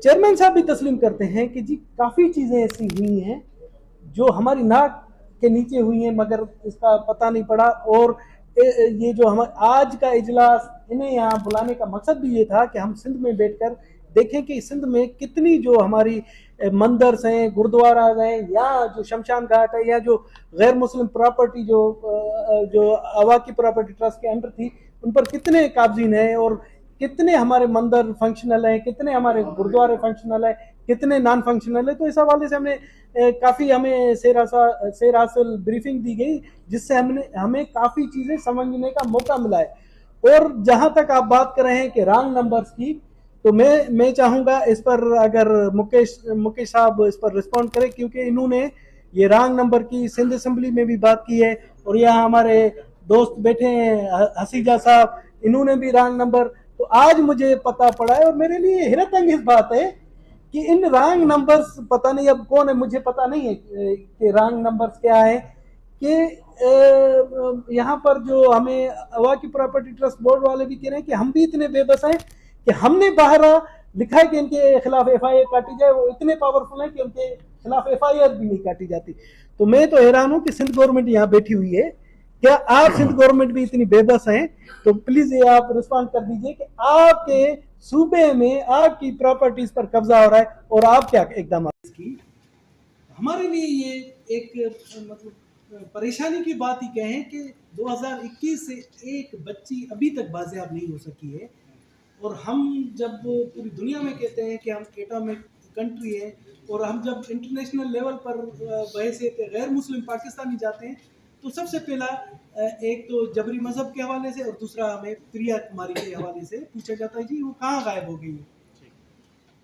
Chairman साहब भी तस्लीम करते हैं कि जी काफ़ी चीज़ें ऐसी हुई हैं जो हमारी नाक के नीचे हुई हैं मगर इसका पता नहीं पड़ा। और ये जो हम आज का इजलास इन्हें यहाँ बुलाने का मकसद भी ये था कि हम सिंध में बैठकर देखें कि सिंध में कितनी जो हमारी मंदिर्स हैं, गुरुद्वारा हैं, या जो शमशान घाट है, या जो गैर मुस्लिम प्रॉपर्टी जो अवाकी प्रॉपर्टी ट्रस्ट के अंडर थी, उन पर कितने काबजीन हैं और कितने हमारे मंदिर फंक्शनल हैं, कितने हमारे गुरुद्वारे फंक्शनल हैं, कितने नॉन फंक्शनल है। तो इस हवाले से हमने काफ़ी हमें शेर हासिल ब्रीफिंग दी गई, जिससे हमें काफ़ी चीज़ें समझने का मौका मिला है। और जहां तक आप बात कर रहे हैं कि रॉन्ग नंबर्स की, तो मैं चाहूंगा इस पर अगर मुकेश साहब इस पर रिस्पॉन्ड करें, क्योंकि इन्होंने ये रॉन्ग नंबर की सिंध असेंबली में भी बात की है, और यहाँ हमारे दोस्त बैठे हैं हसीजा साहब, इन्होंने भी रॉन्ग नंबर। तो आज मुझे पता पड़ा है और मेरे लिए हैरत अंगेज बात है कि इन रॉन्ग नंबर्स, पता नहीं अब कौन है, मुझे पता नहीं है कि रॉन्ग नंबर्स क्या है, कि यहाँ पर जो हमें अवाकी प्रॉपर्टी ट्रस्ट बोर्ड वाले भी कह रहे हैं कि हम भी इतने बेबस हैं कि हमने बाहर लिखा है कि इनके खिलाफ एफआईआर काटी जाए, वो इतने पावरफुल हैं कि उनके खिलाफ एफआईआर भी नहीं काटी जाती। तो मैं तो हैरान हूं कि सिंध गवर्नमेंट यहाँ बैठी हुई है, क्या आप सिंध गवर्नमेंट भी इतनी बेबस हैं? तो प्लीज ये आप रिस्पॉन्ड कर दीजिए कि आपके सूबे में आपकी प्रॉपर्टीज पर कब्जा हो रहा है और आप क्या इकदाम की। हमारे लिए ये एक मतलब परेशानी की बात ही कहें कि 2021 से एक बच्ची अभी तक बाजियाब नहीं हो सकी है। और हम जब पूरी दुनिया में कहते हैं कि हम एटॉमिक कंट्री है, और हम जब इंटरनेशनल लेवल पर बहसीत गैर मुस्लिम पाकिस्तानी जाते हैं, तो सबसे पहला एक तो जबरी मजहब के हवाले से, और दूसरा हमें प्रिया कुमारी के हवाले से पूछा जाता है जी वो कहाँ गायब हो गई है।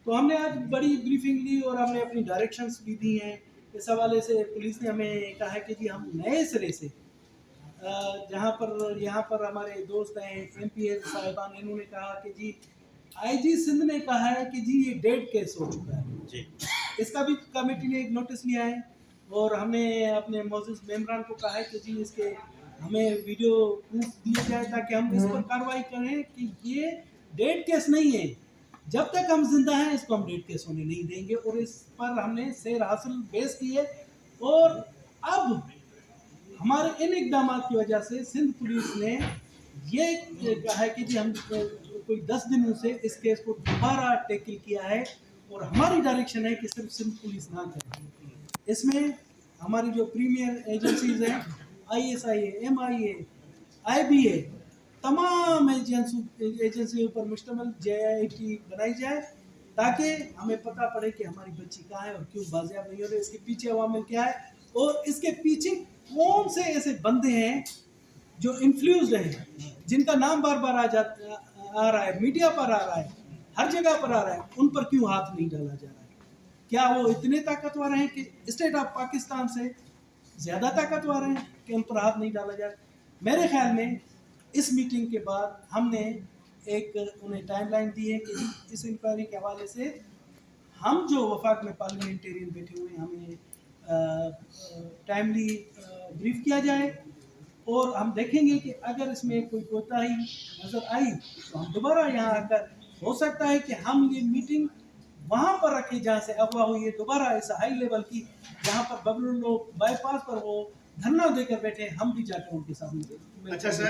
तो हमने आज बड़ी ब्रीफिंग ली और हमने अपनी डायरेक्शंस भी दी हैं। इस हवाले से पुलिस ने हमें कहा है कि जी हम नए सिरे से जहाँ पर यहाँ पर हमारे दोस्त हैं एमपीएस साहिबान, इन्होंने कहा कि जी आईजी सिंध ने कहा है कि जी ये डेड केस हो चुका है जी। इसका भी कमेटी ने एक नोटिस लिया है, और हमने अपने मौजूद मेम्बरान को कहा है कि जी इसके हमें वीडियो प्रूफ दिए जाए ताकि हम इस पर कार्रवाई करें कि ये डेड केस नहीं है। जब तक हम जिंदा हैं इसको हम डेड केस होने नहीं देंगे, और इस पर हमने शेर हासिल बेस की है। और अब हमारे इन इकदाम की वजह से सिंध पुलिस ने ये कहा है कि जी हम कोई 10 दिनों से इस केस को दोबारा टैकल किया है, और हमारी डायरेक्शन है कि सिर्फ सिंध पुलिस ना करे। इसमें हमारी जो प्रीमियर एजेंसीज हैं ISIA, MIA, IBA, तमाम एजेंसियों पर मुश्तमिल JIT बनाई जाए ताकि हमें पता पड़े कि हमारी बच्ची कहाँ है और क्यों बाजियाब नहीं हो रही, इसके पीछे अवामिल क्या है, और इसके पीछे कौन से ऐसे बंदे हैं जो इन्फ्लुएंस्ड हैं, जिनका नाम बार बार आ रहा है, मीडिया पर आ रहा है, हर जगह पर आ रहा है, उन पर क्यों हाथ नहीं डाला जा रहा है? क्या वो इतने ताकतवर हैं कि स्टेट ऑफ पाकिस्तान से ज़्यादा ताकतवर हैं कि उन पर हाथ नहीं डाला जा रहा? मेरे ख्याल में इस मीटिंग के बाद हमने एक उन्हें टाइमलाइन दी है कि इस इंक्वायरी के हवाले से हम जो वफाक में पार्लियामेंटेरियन बैठे हुए हैं हमें टाइमली ब्रीफ किया जाए, और हम देखेंगे कि अगर इसमें कोई कोताही नज़र आई तो हम दोबारा यहाँ आकर, हो सकता है कि हम ये मीटिंग वहाँ पर रखें जहाँ से अगवा हुई है, दोबारा ऐसा हाई लेवल की जहाँ पर बबलू लोग बाईपास पर वो धरना देकर बैठे, हम भी जाकर उनके साथ मिलते। अच्छा सर,